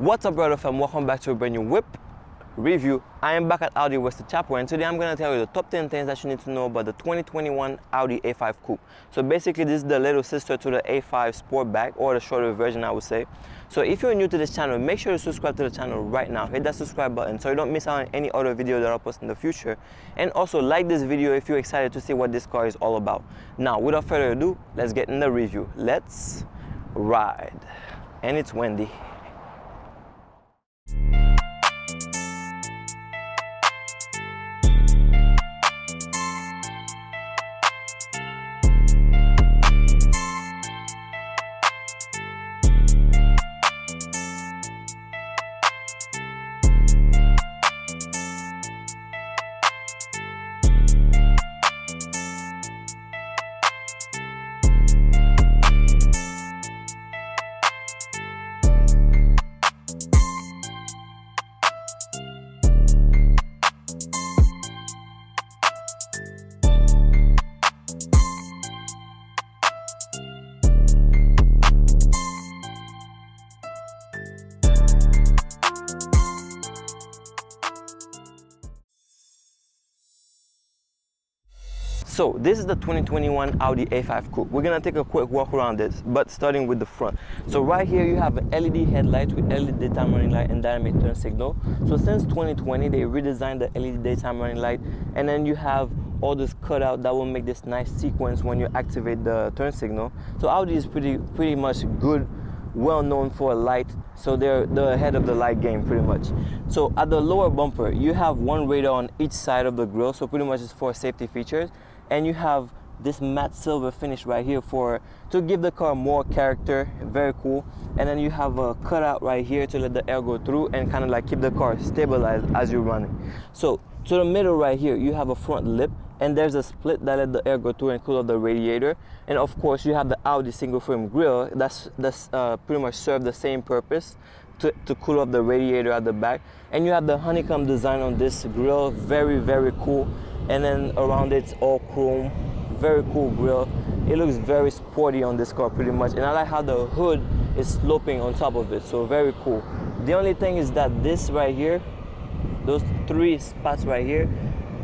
What's up, brother fam? Welcome back to a brand new whip review. I am back at Audi Wesley Chapel, and today I'm going to tell you the top 10 things that you need to know about the 2021 Audi A5 Coupe. So basically this is the little sister to the A5 Sportback, or the shorter version I would say. So if you're new to this channel, make sure to subscribe to the channel right now. Hit that subscribe button so you don't miss out on any other video that I'll post in the future. And also like this video if you're excited to see what this car is all about. Now without further ado, let's get in the review. Let's ride. And it's windy. So this is the 2021 Audi A5 Coupe. We're gonna take a quick walk around this, but starting with the front. So right here you have an LED headlight with LED daytime running light and dynamic turn signal. So since 2020 they redesigned the LED daytime running light, and then you have all this cutout that will make this nice sequence when you activate the turn signal. So Audi is pretty much good, well known for light, so they're ahead of the light game pretty much. So at the lower bumper you have one radar on each side of the grille, so pretty much it's for safety features. And you have this matte silver finish right here to give the car more character. Very cool. And then you have a cutout right here to let the air go through and kind of like keep the car stabilized as you're running. So to the middle right here you have a front lip, and there's a split that let the air go through and cool off the radiator. And of course you have the Audi single frame grille that's pretty much serve the same purpose to cool off the radiator at the back. And you have the honeycomb design on this grille, very cool. And then around it's all chrome, very cool grille. It looks very sporty on this car pretty much, and I like how the hood is sloping on top of it, so very cool. The only thing is that this right here, those three spots right here,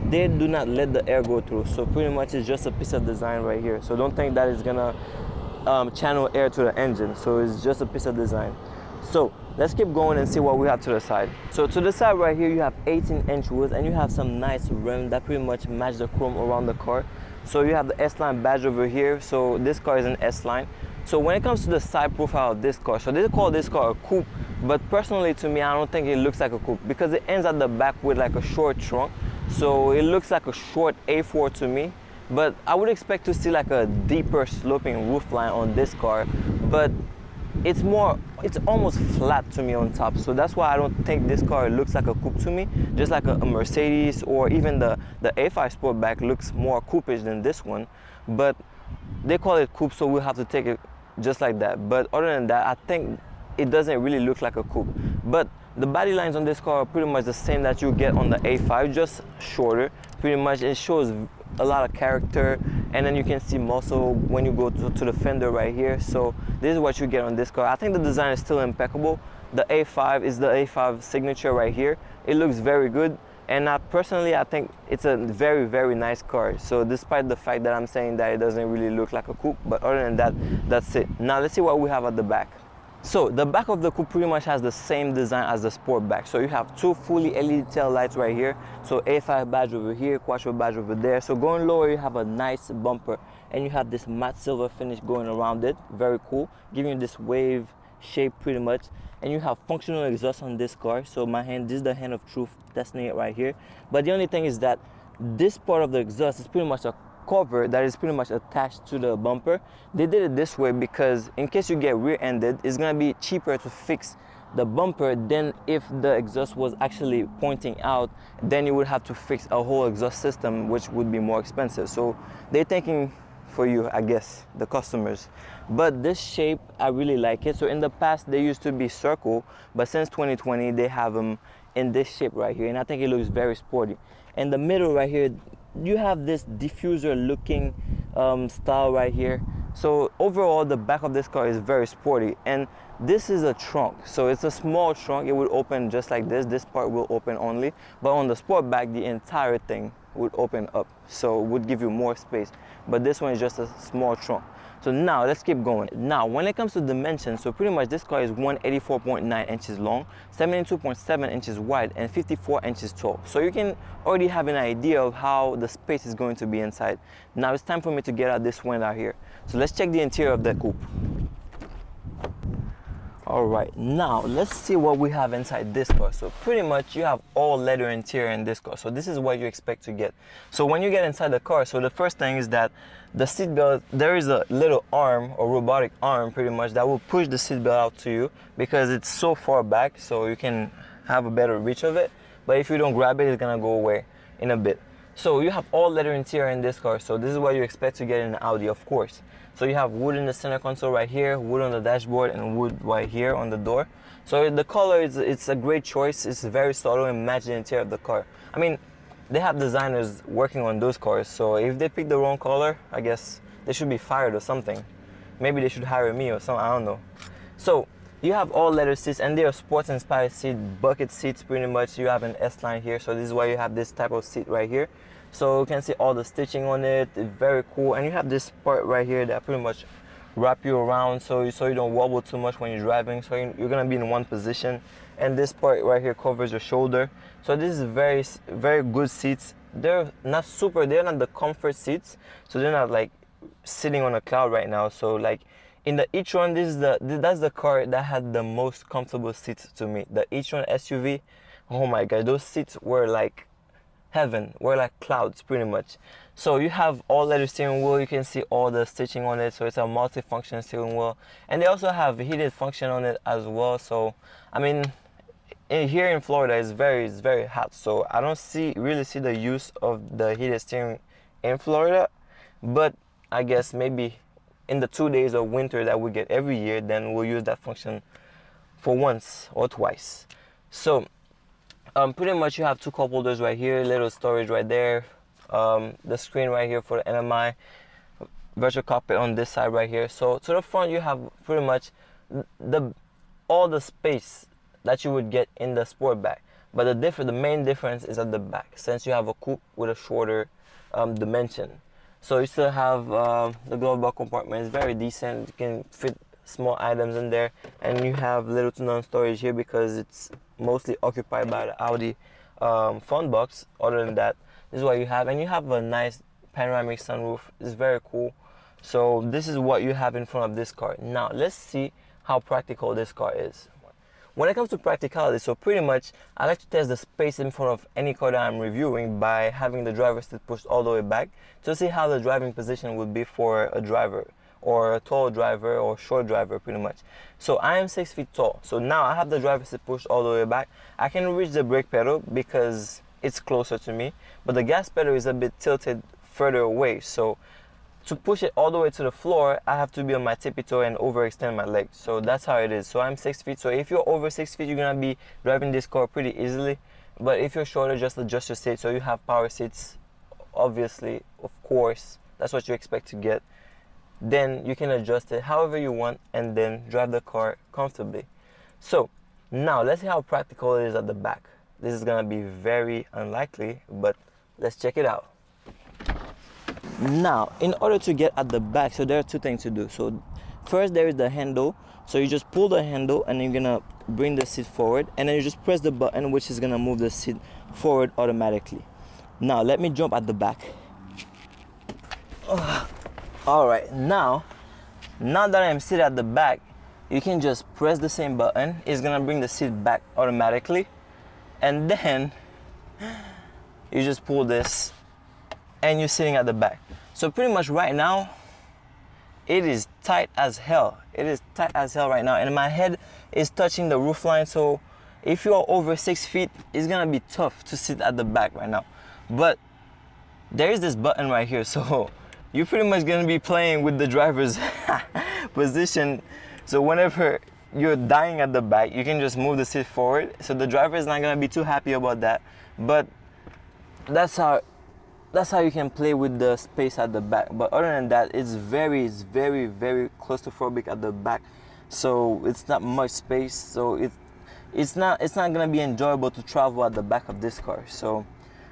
they do not let the air go through, so pretty much it's just a piece of design right here. So don't think that it's gonna channel air to the engine, so it's just a piece of design. So let's keep going and see what we have to the side. So to the side right here you have 18-inch wheels, and you have some nice rims that pretty much match the chrome around the car. So you have the S-Line badge over here, so this car is an S-Line. So when it comes to the side profile of this car, so they call this car a coupe, but personally to me I don't think it looks like a coupe because it ends at the back with like a short trunk. So it looks like a short A4 to me, but I would expect to see like a deeper sloping roofline on this car, but it's almost flat to me on top, so that's why I don't think this car looks like a coupe to me. Just like a Mercedes, or even the A5 Sportback looks more coupe-ish than this one, but they call it coupe, so we'll have to take it just like that. But other than that, I think it doesn't really look like a coupe. But the body lines on this car are pretty much the same that you get on the A5, just shorter. Pretty much it shows a lot of character, and then you can see muscle when you go to the fender right here. So this is what you get on this car. I think the design is still impeccable. The A5 is the A5 signature right here. It looks very good, and personally I think it's a very nice car. So despite the fact that I'm saying that it doesn't really look like a coupe, but other than that, that's it. Now let's see what we have at the back. So the back of the coupe pretty much has the same design as the Sportback. So you have two fully LED tail lights right here. So A5 badge over here, Quattro badge over there. So going lower you have a nice bumper, and you have this matte silver finish going around it. Very cool, giving you this wave shape pretty much. And you have functional exhaust on this car. So this is the hand of truth testing it right here. But the only thing is that this part of the exhaust is pretty much a cover that is pretty much attached to the bumper. They did it this way because in case you get rear-ended, it's gonna be cheaper to fix the bumper than if the exhaust was actually pointing out. Then you would have to fix a whole exhaust system, which would be more expensive. So they're thinking for you, I guess, the customers. But this shape, I really like it. So in the past they used to be circle, but since 2020 they have them in this shape right here, and I think it looks very sporty. In the middle right here you have this diffuser looking style right here. So overall, the back of this car is very sporty, and this is a trunk. So it's a small trunk. It would open just like this. This part will open only, but on the Sportback, the entire thing would open up. So it would give you more space. But this one is just a small trunk. So now let's keep going. Now, when it comes to dimensions, so pretty much this car is 184.9 inches long, 72.7 inches wide, and 54 inches tall. So you can already have an idea of how the space is going to be inside. Now it's time for me to get out this window here. So let's check the interior of the coupe. All right, now let's see what we have inside this car. So pretty much you have all leather interior in this car. So this is what you expect to get. So when you get inside the car, so the first thing is that the seat belt, there is a little arm or robotic arm pretty much that will push the seat belt out to you because it's so far back, so you can have a better reach of it. But if you don't grab it, it's gonna go away in a bit. So you have all leather interior in this car. So this is what you expect to get in an Audi, of course. So you have wood in the center console right here, wood on the dashboard, and wood right here on the door. So the color it's a great choice. It's very subtle and matches the interior of the car. I mean, they have designers working on those cars, so if they pick the wrong color, I guess they should be fired or something. Maybe they should hire me or something, I don't know. So you have all leather seats, and they are sports inspired seats, bucket seats pretty much. You have an S-line here, so this is why you have this type of seat right here. So you can see all the stitching on it. It's very cool. And you have this part right here that pretty much wrap you around so you don't wobble too much when you're driving. So you're gonna be in one position. And this part right here covers your shoulder. So this is very good seats. They're not the comfort seats. So they're not like sitting on a cloud right now. So like in the e-tron, that's the car that had the most comfortable seats to me. The e-tron SUV, oh my god, those seats were like heaven, were like clouds pretty much. So you have all leather steering wheel. You can see all the stitching on it. So it's a multi-function steering wheel, and they also have heated function on it as well. So I mean, here in Florida it's very hot, so I don't really see the use of the heated steering in Florida. But I guess maybe in the 2 days of winter that we get every year, then we'll use that function for once or twice. So pretty much you have two cup holders right here, little storage right there, the screen right here for the MMI, virtual cockpit on this side right here. So to the front you have pretty much all the space that you would get in the Sportback, but the main difference is at the back, since you have a coupe with a shorter dimension. So you still have the glove box compartment is very decent. You can fit small items in there, and you have little to none storage here because it's mostly occupied by the Audi front box. Other than that, this is what you have, and you have a nice panoramic sunroof. It's very cool. So this is what you have in front of this car. Now let's see how practical this car is. When it comes to practicality, so pretty much I like to test the space in front of any car that I'm reviewing by having the driver's seat pushed all the way back to see how the driving position would be for a driver, or a tall driver or short driver pretty much. So I am 6 feet tall, so now I have the driver's seat pushed all the way back. I can reach the brake pedal because it's closer to me, but the gas pedal is a bit tilted further away. So to push it all the way to the floor, I have to be on my tippy toe and overextend my legs. So that's how it is. So I'm 6 feet. So if you're over 6 feet, you're gonna be driving this car pretty easily. But if you're shorter, just adjust your seat. So you have power seats, obviously, of course, that's what you expect to get. Then you can adjust it however you want and then drive the car comfortably. So now let's see how practical it is at the back. This is gonna be very unlikely, but let's check it out. Now, in order to get at the back, so there are two things to do. So first there is the handle. So you just pull the handle and you're gonna bring the seat forward, and then you just press the button, which is gonna move the seat forward automatically. Now let me jump at the back. All right, now that I'm seated at the back, you can just press the same button. It's gonna bring the seat back automatically, and then you just pull this and you're sitting at the back. So pretty much right now it is tight as hell. It is tight as hell right now, and my head is touching the roof line. So if you're over 6 feet, it's gonna be tough to sit at the back right now. But there is this button right here, so you're pretty much gonna be playing with the driver's position. So whenever you're dying at the back, you can just move the seat forward. So the driver is not gonna be too happy about that. But that's how that's how you can play with the space at the back. But other than that, it's very claustrophobic at the back, so it's not much space. So it's not gonna be enjoyable to travel at the back of this car. So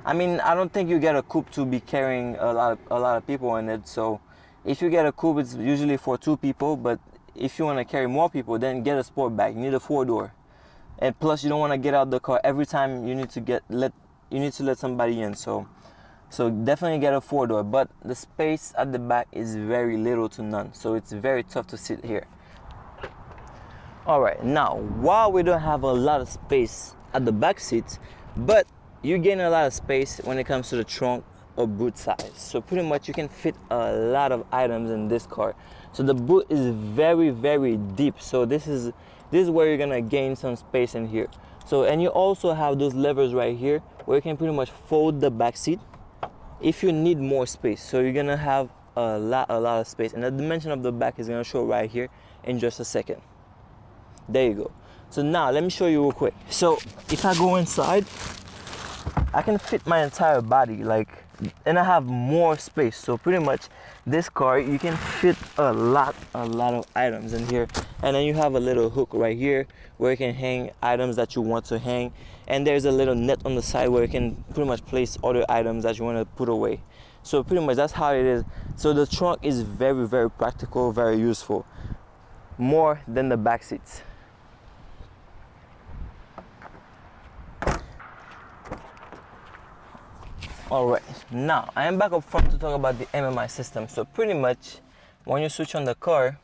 I mean, I don't think you get a coupe to be carrying a lot of people in it. So if you get a coupe, it's usually for 2 people. But if you want to carry more people, then get a Sportback. You need a 4-door, and plus you don't want to get out the car every time you need to let somebody in. So definitely get a 4-door, but the space at the back is very little to none, so it's very tough to sit here. All right, now while we don't have a lot of space at the back seats, but you gain a lot of space when it comes to the trunk or boot size. So pretty much you can fit a lot of items in this car. So the boot is very deep, so this is where you're gonna gain some space in here. So, and you also have those levers right here where you can pretty much fold the back seat if you need more space. So you're gonna have a lot of space, and the dimension of the back is gonna show right here in just a second. There you go. So now let me show you real quick. So if I go inside, I can fit my entire body, and I have more space. So pretty much this car, you can fit a lot of items in here. And then you have a little hook right here where you can hang items that you want to hang, and there's a little net on the side where you can pretty much place other items that you want to put away. So pretty much that's how it is. So the trunk is very practical, very useful, more than the back seats. Alright, now I am back up front to talk about the MMI system. So pretty much when you switch on the car,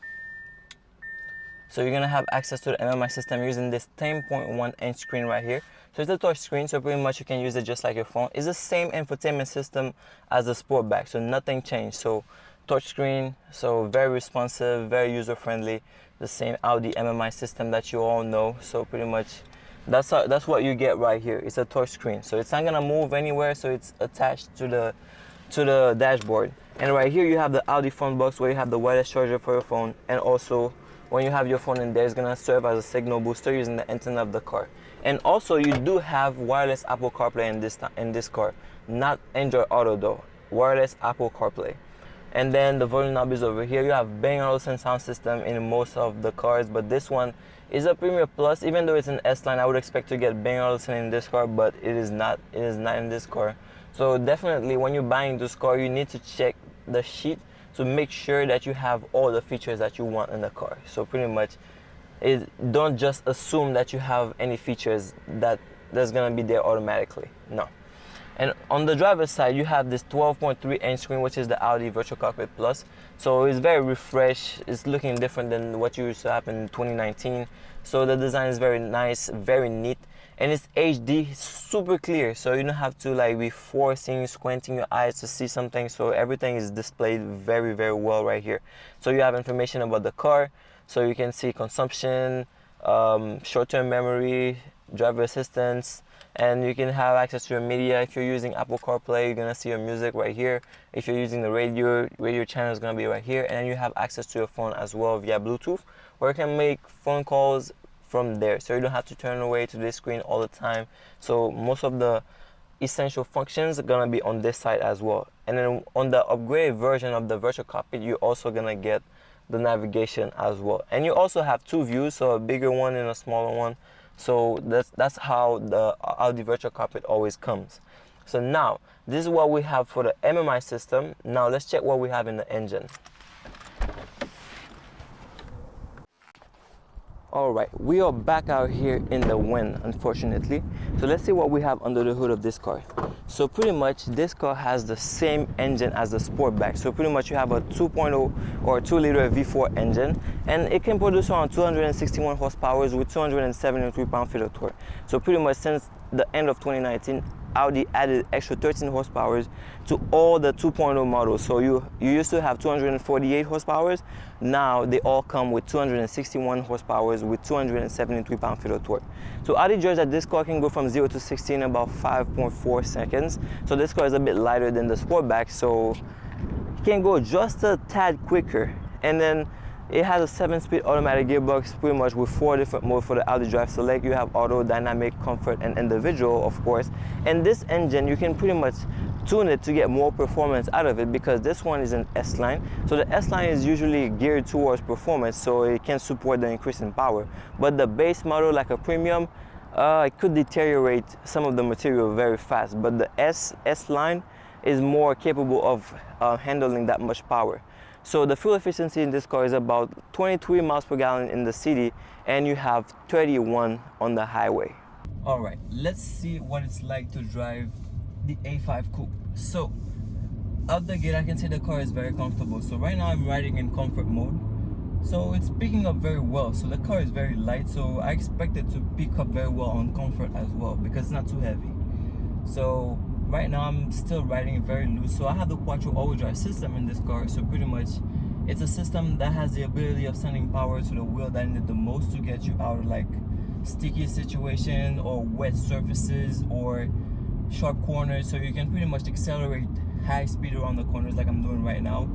so you're gonna have access to the MMI system using this 10.1 inch screen right here. So it's a touch screen, so pretty much you can use it just like your phone. It's the same infotainment system as the Sportback, so nothing changed. So touch screen, so very responsive, very user friendly. The same Audi MMI system that you all know. So pretty much that's what you get right here. It's a touch screen, so it's not gonna move anywhere. So it's attached to the dashboard. And right here you have the Audi phone box where you have the wireless charger for your phone, and also when you have your phone in there, it's gonna serve as a signal booster using the antenna of the car. And also you do have wireless Apple CarPlay in this car, not Android Auto though. Wireless Apple CarPlay. And then the volume knob is over here. You have Bang & Olufsen sound system in most of the cars, but this one is a Premier Plus. Even though it's an S-Line, I would expect to get Bang & Olufsen in this car, but it is not in this car. So definitely when you're buying this car, you need to check the sheet to make sure that you have all the features that you want in the car. So pretty much, don't just assume that you have any features that's gonna be there automatically. No. And on the driver's side, you have this 12.3 inch screen, which is the Audi Virtual Cockpit Plus. So it's very refreshed. It's looking different than what you used to have in 2019. So the design is very nice, very neat, and it's HD, super clear. So you don't have to be forcing, squinting your eyes to see something. So everything is displayed very well right here. So you have information about the car. So you can see consumption, short-term memory, driver assistance, and you can have access to your media. If you're using Apple CarPlay, you're gonna see your music right here. If you're using the radio channel is gonna be right here, and then you have access to your phone as well via Bluetooth, where you can make phone calls from there. So you don't have to turn away to this screen all the time. So most of the essential functions are gonna be on this side as well. And then on the upgraded version of the Virtual Cockpit, you're also gonna get the navigation as well. And you also have 2 views, so a bigger one and a smaller one. So that's how the Audi Virtual Cockpit always comes. So now, this is what we have for the MMI system. Now let's check what we have in the engine. Alright, we are back out here in the wind, unfortunately. So let's see what we have under the hood of this car. So pretty much this car has the same engine as the Sportback. So pretty much you have a 2.0 or 2-liter V4 engine, and it can produce around 261 horsepower with 273 pound-feet of torque. So pretty much since the end of 2019, Audi added extra 13 horsepower to all the 2.0 models. So you used to have 248 horsepower. Now they all come with 261 horsepower with 273 pound-feet of torque. So Audi judged that this car can go from 0 to 60 in about 5.4 seconds. So this car is a bit lighter than the Sportback, so it can go just a tad quicker. And then it has a 7-speed automatic gearbox, pretty much with 4 different modes for the Audi Drive Select. You have auto, dynamic, comfort, and individual, of course. And this engine, you can pretty much tune it to get more performance out of it, because this one is an S line. So the S line is usually geared towards performance, so it can support the increase in power. But the base model, like a premium, it could deteriorate some of the material very fast. But the S line is more capable of handling that much power. So the fuel efficiency in this car is about 23 miles per gallon in the city, and you have 31 on the highway. All right, let's see what it's like to drive the A5 Coupe. So out the gate, I can say the car is very comfortable. So right now I'm riding in comfort mode, so it's picking up very well. So the car is very light, so I expect it to pick up very well on comfort as well, because it's not too heavy. So right now I'm still riding it very loose. So I have the Quattro all-wheel drive system in this car, so pretty much it's a system that has the ability of sending power to the wheel that needed the most to get you out of like sticky situation or wet surfaces or sharp corners, so you can pretty much accelerate high speed around the corners like I'm doing right now.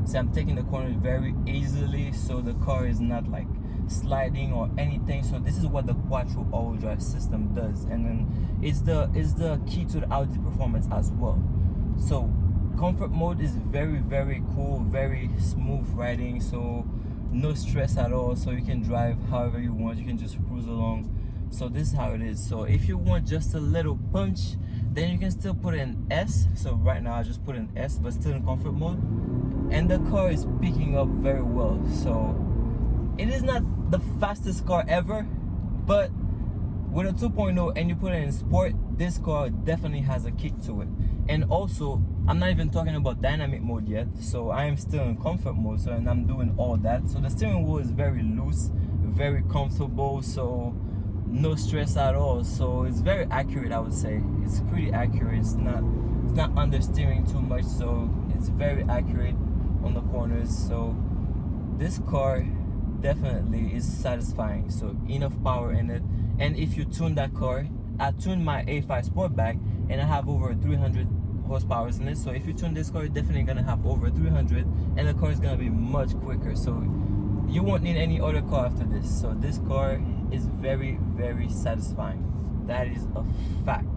So I'm taking the corners very easily, so the car is not like sliding or anything. So this is what the Quattro all-wheel drive system does, and then it's the key to the Audi performance as well. So comfort mode is very, very cool, very smooth riding, so no stress at all. So you can drive however you want, you can just cruise along. So this is how it is. So if you want just a little punch, then you can still put in S. So right now I just put in S, but still in comfort mode, and the car is picking up very well. So it is not the fastest car ever, but with a 2.0 and you put it in sport, this car definitely has a kick to it. And also, I'm not even talking about dynamic mode yet, so I am still in comfort mode, so and I'm doing all that. So the steering wheel is very loose, very comfortable, so no stress at all. So it's very accurate, I would say. It's pretty accurate. It's not understeering too much, so it's very accurate on the corners. So this car definitely is satisfying. So enough power in it. And if you tune that car, I tuned my A5 Sportback and I have over 300 horsepower in it. So if you tune this car, you're definitely gonna have over 300, and the car is gonna be much quicker. So you won't need any other car after this. So this car is very, very satisfying. That is a fact.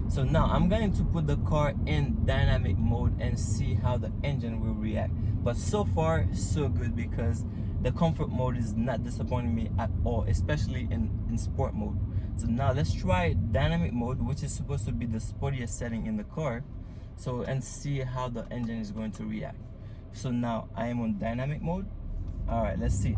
So now I'm going to put the car in dynamic mode and see how the engine will react. But so far so good, because the comfort mode is not disappointing me at all, especially in sport mode. So now let's try dynamic mode, which is supposed to be the sportiest setting in the car. So and see how the engine is going to react. So now I am on dynamic mode. All right, let's see.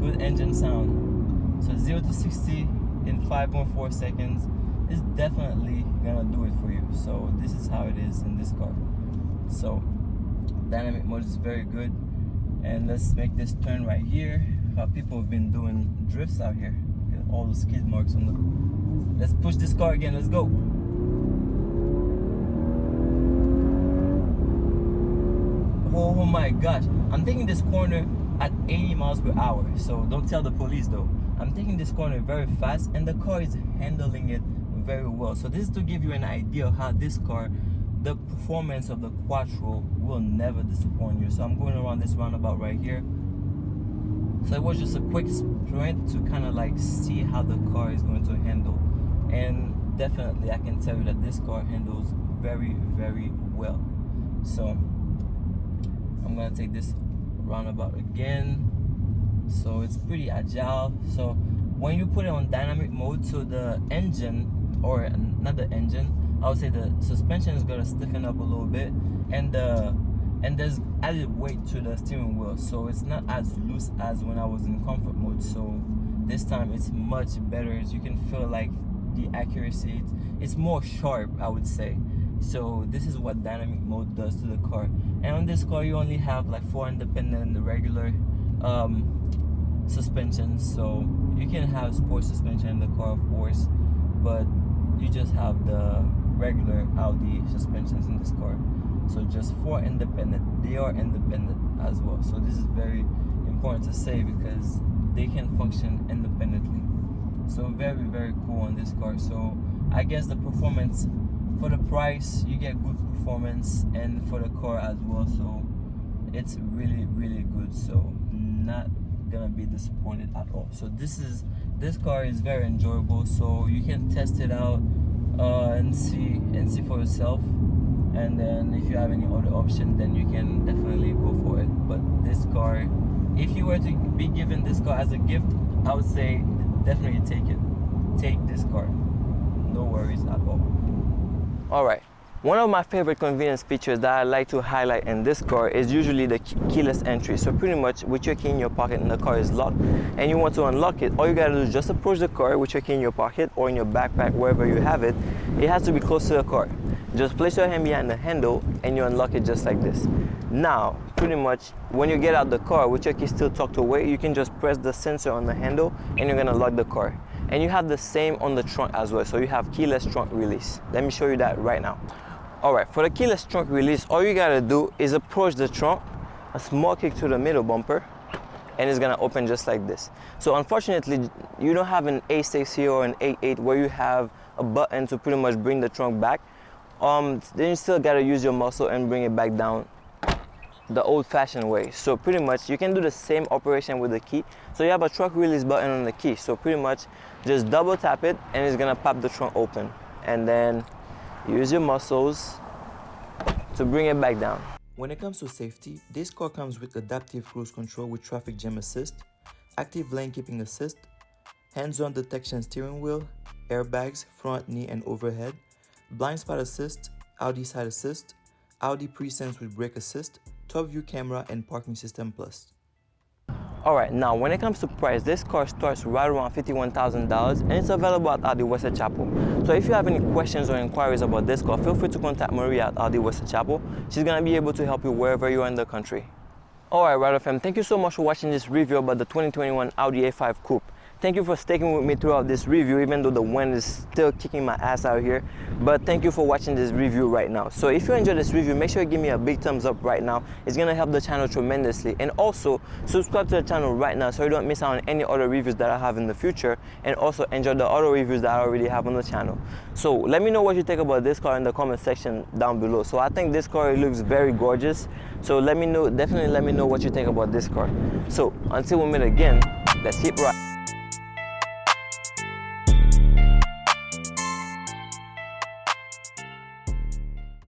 Good engine sound. So 0 to 60 in 5.4 seconds is definitely gonna do it for you. So this is how it is in this car. So dynamic mode is very good. And let's make this turn right here. How people have been doing drifts out here. Look at all the skid marks on the. Let's push this car again. Let's go. Oh my gosh, I'm taking this corner at 80 miles per hour. So don't tell the police though. I'm taking this corner very fast, and the car is handling it very well. So this is to give you an idea of how this car, the performance of the Quattro will never disappoint you. So I'm going around this roundabout right here. So it was just a quick sprint to kind of like see how the car is going to handle. And definitely I can tell you that this car handles very, very well. So I'm gonna take this roundabout again. So it's pretty agile. So when you put it on dynamic mode, so the engine, or not the engine, I would say the suspension is gonna stiffen up a little bit, and there's added weight to the steering wheel, so it's not as loose as when I was in comfort mode. So this time it's much better. As you can feel like the accuracy, it's more sharp, I would say. So this is what dynamic mode does to the car. And on this car you only have like 4 independent regular suspensions. So you can have sport suspension in the car, of course, but you just have the regular Audi suspensions in this car. So just 4 independent. They are independent as well. So this is very important to say, because they can function independently. So very, very cool on this car. So I guess the performance, for the price, you get good performance, and for the car as well. So it's really, really good. So not gonna be disappointed at all. So this is this car is very enjoyable, so you can test it out and see for yourself. And then if you have any other option, then you can definitely go for it. But this car, if you were to be given this car as a gift, I would say definitely take it. Take this car. No worries at all. All right. One of my favorite convenience features that I like to highlight in this car is usually the keyless entry. So pretty much with your key in your pocket and the car is locked and you want to unlock it, all you gotta do is just approach the car with your key in your pocket or in your backpack, wherever you have it. It has to be close to the car. Just place your hand behind the handle and you unlock it just like this. Now, pretty much when you get out the car with your key still tucked away, you can just press the sensor on the handle and you're gonna lock the car. And you have the same on the trunk as well. So you have keyless trunk release. Let me show you that right now. All right, for the keyless trunk release, all you gotta do is approach the trunk, a small kick to the middle bumper, and it's gonna open just like this. So unfortunately, you don't have an A6 here or an A8 where you have a button to pretty much bring the trunk back. Then you still gotta use your muscle and bring it back down the old-fashioned way. So pretty much you can do the same operation with the key. So you have a trunk release button on the key. So pretty much just double tap it and it's gonna pop the trunk open. And then use your muscles to bring it back down. When it comes to safety, this car comes with adaptive cruise control with traffic jam assist, active lane keeping assist, hands-on detection steering wheel, airbags, front, knee, and overhead, blind spot assist, Audi side assist, Audi pre-sense with brake assist, top view camera, and parking system plus. Alright, now when it comes to price, this car starts right around $51,000 and it's available at Audi West Chapel. So if you have any questions or inquiries about this car, feel free to contact Maria at Audi West Chapel. She's gonna be able to help you wherever you are in the country. Alright, Rider fam, thank you so much for watching this review about the 2021 Audi A5 Coupe. Thank you for sticking with me throughout this review, even though the wind is still kicking my ass out here. But thank you for watching this review right now. So if you enjoyed this review, make sure you give me a big thumbs up right now. It's gonna help the channel tremendously. And also, subscribe to the channel right now so you don't miss out on any other reviews that I have in the future. And also enjoy the other reviews that I already have on the channel. So let me know what you think about this car in the comment section down below. So I think this car looks very gorgeous. So let me know, definitely let me know what you think about this car. So until we meet again, let's keep riding.